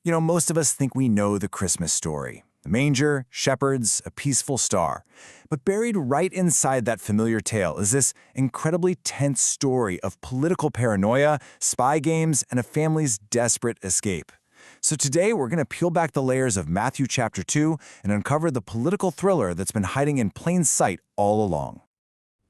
Most of us think we know the Christmas story. The manger, shepherds, a peaceful star. But buried right inside that familiar tale is this incredibly tense story of political paranoia, spy games, and a family's desperate escape. So today we're going to peel back the layers of Matthew chapter 2 and uncover the political thriller that's been hiding in plain sight all along.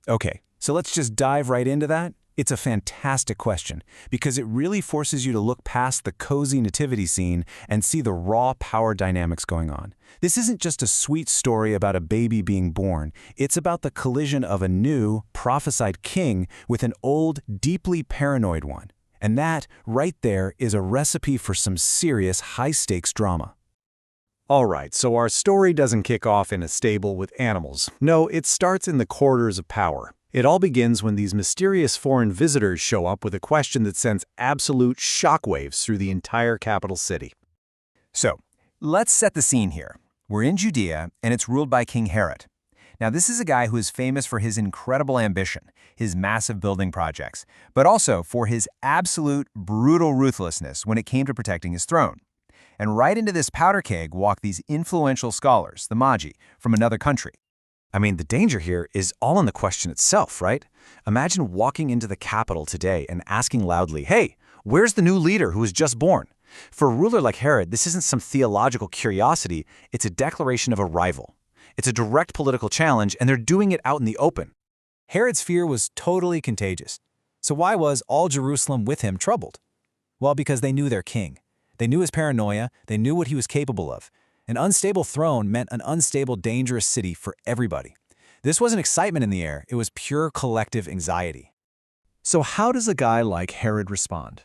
Okay, so let's just dive right into that. It's a fantastic question because it really forces you to look past the cozy nativity scene and see the raw power dynamics going on. This isn't just a sweet story about a baby being born. It's about the collision of a new, prophesied king with an old, deeply paranoid one. And that, right there, is a recipe for some serious high-stakes drama. All right, so our story doesn't kick off in a stable with animals. No, it starts in the corridors of power. It all begins when these mysterious foreign visitors show up with a question that sends absolute shockwaves through the entire capital city. So, let's set the scene here. We're in Judea, and it's ruled by King Herod. Now, this is a guy who is famous for his incredible ambition, his massive building projects, but also for his absolute brutal ruthlessness when it came to protecting his throne. And right into this powder keg walk these influential scholars, the Magi, from another country. I mean, the danger here is all in the question itself, right? Imagine walking into the Capitol today and asking loudly, "Hey, where's the new leader who was just born?" For a ruler like Herod, this isn't some theological curiosity, it's a declaration of a rival. It's a direct political challenge, and they're doing it out in the open. Herod's fear was totally contagious. So why was all Jerusalem with him troubled? Well, because they knew their king. They knew his paranoia, they knew what he was capable of. An unstable throne meant an unstable, dangerous city for everybody. This wasn't excitement in the air, it was pure collective anxiety. So how does a guy like Herod respond?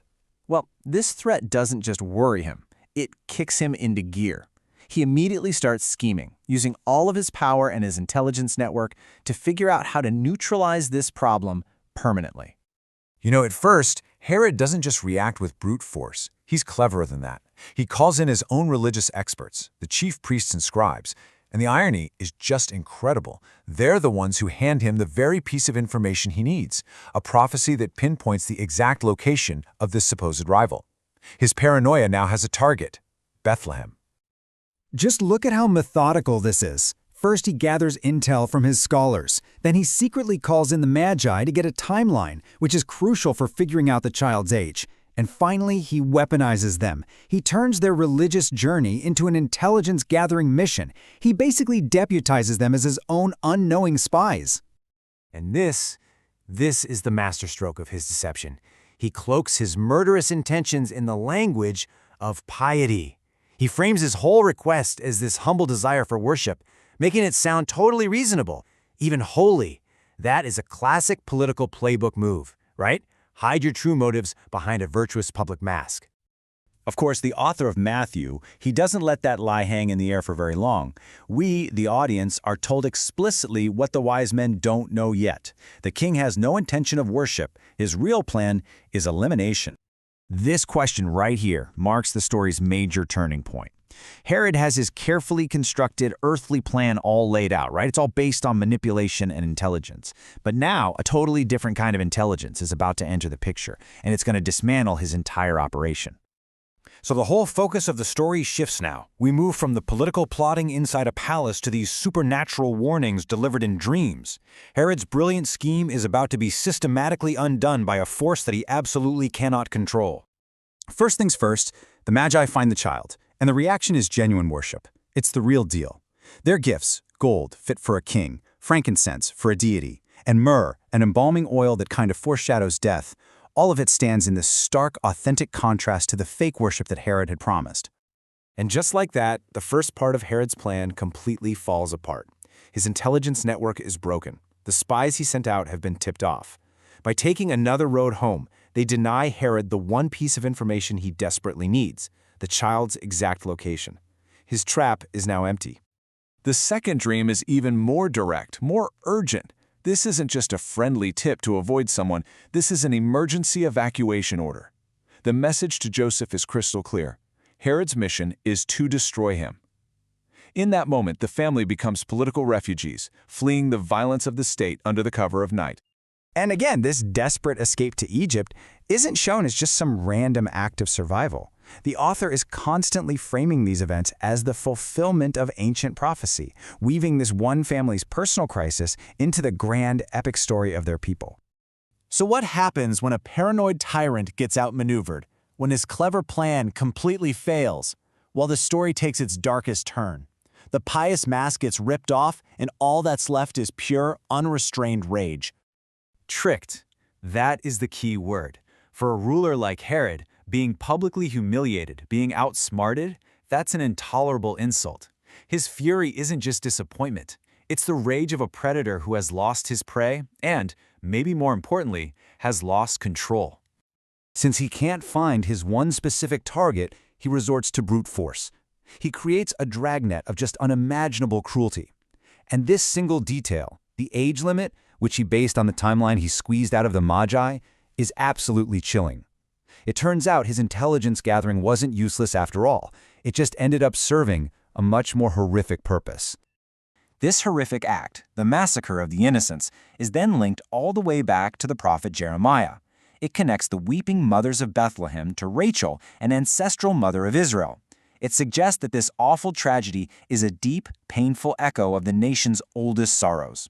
Well, this threat doesn't just worry him, it kicks him into gear. He immediately starts scheming, using all of his power and his intelligence network to figure out how to neutralize this problem permanently. At first, Herod doesn't just react with brute force. He's cleverer than that. He calls in his own religious experts, the chief priests and scribes. And the irony is just incredible. They're the ones who hand him the very piece of information he needs, a prophecy that pinpoints the exact location of this supposed rival. His paranoia now has a target: Bethlehem. Just look at how methodical this is. First, he gathers intel from his scholars. Then he secretly calls in the Magi to get a timeline, which is crucial for figuring out the child's age. And finally, he weaponizes them. He turns their religious journey into an intelligence-gathering mission. He basically deputizes them as his own unknowing spies. And this is the masterstroke of his deception. He cloaks his murderous intentions in the language of piety. He frames his whole request as this humble desire for worship, making it sound totally reasonable, even holy. That is a classic political playbook move, right? Hide your true motives behind a virtuous public mask. Of course, the author of Matthew, he doesn't let that lie hang in the air for very long. We, the audience, are told explicitly what the wise men don't know yet. The king has no intention of worship. His real plan is elimination. This question right here marks the story's major turning point. Herod has his carefully constructed earthly plan all laid out, right? It's all based on manipulation and intelligence. But now, a totally different kind of intelligence is about to enter the picture, and it's going to dismantle his entire operation. So the whole focus of the story shifts now. We move from the political plotting inside a palace to these supernatural warnings delivered in dreams. Herod's brilliant scheme is about to be systematically undone by a force that he absolutely cannot control. First things first, the Magi find the child. And the reaction is genuine worship. It's the real deal. Their gifts, gold, fit for a king, frankincense, for a deity, and myrrh, an embalming oil that kind of foreshadows death, all of it stands in this stark, authentic contrast to the fake worship that Herod had promised. And just like that, the first part of Herod's plan completely falls apart. His intelligence network is broken. The spies he sent out have been tipped off. By taking another road home, they deny Herod the one piece of information he desperately needs: the child's exact location. His trap is now empty. The second dream is even more direct, more urgent. This isn't just a friendly tip to avoid someone, this is an emergency evacuation order. The message to Joseph is crystal clear. Herod's mission is to destroy him. In that moment, the family becomes political refugees, fleeing the violence of the state under the cover of night. And again, this desperate escape to Egypt isn't shown as just some random act of survival. The author is constantly framing these events as the fulfillment of ancient prophecy, weaving this one family's personal crisis into the grand epic story of their people. So what happens when a paranoid tyrant gets outmaneuvered, when his clever plan completely fails, while the story takes its darkest turn? The pious mask gets ripped off, and all that's left is pure, unrestrained rage. Tricked. That is the key word. For a ruler like Herod, being publicly humiliated, being outsmarted, that's an intolerable insult. His fury isn't just disappointment. It's the rage of a predator who has lost his prey and, maybe more importantly, has lost control. Since he can't find his one specific target, he resorts to brute force. He creates a dragnet of just unimaginable cruelty. And this single detail, the age limit, which he based on the timeline he squeezed out of the Magi, is absolutely chilling. It turns out his intelligence gathering wasn't useless after all. It just ended up serving a much more horrific purpose. This horrific act, the massacre of the innocents, is then linked all the way back to the prophet Jeremiah. It connects the weeping mothers of Bethlehem to Rachel, an ancestral mother of Israel. It suggests that this awful tragedy is a deep, painful echo of the nation's oldest sorrows.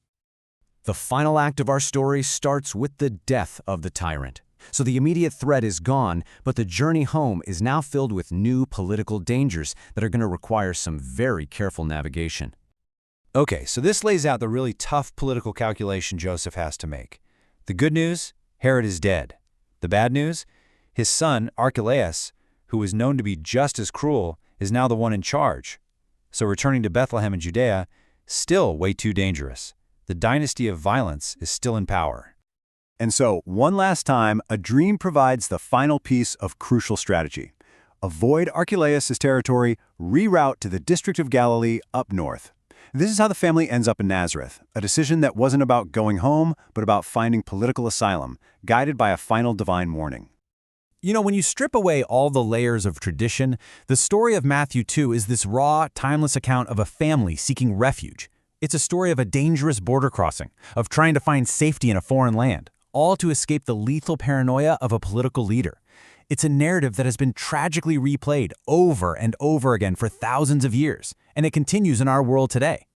The final act of our story starts with the death of the tyrant. So the immediate threat is gone, but the journey home is now filled with new political dangers that are going to require some very careful navigation. Okay, so this lays out the really tough political calculation Joseph has to make. The good news? Herod is dead. The bad news? His son, Archelaus, who was known to be just as cruel, is now the one in charge. So returning to Bethlehem and Judea, still way too dangerous. The dynasty of violence is still in power. And so, one last time, a dream provides the final piece of crucial strategy. Avoid Archelaus' territory, reroute to the District of Galilee up north. This is how the family ends up in Nazareth, a decision that wasn't about going home, but about finding political asylum, guided by a final divine warning. You know, when you strip away all the layers of tradition, the story of Matthew 2 is this raw, timeless account of a family seeking refuge. It's a story of a dangerous border crossing, of trying to find safety in a foreign land, all to escape the lethal paranoia of a political leader. It's a narrative that has been tragically replayed over and over again for thousands of years, and it continues in our world today.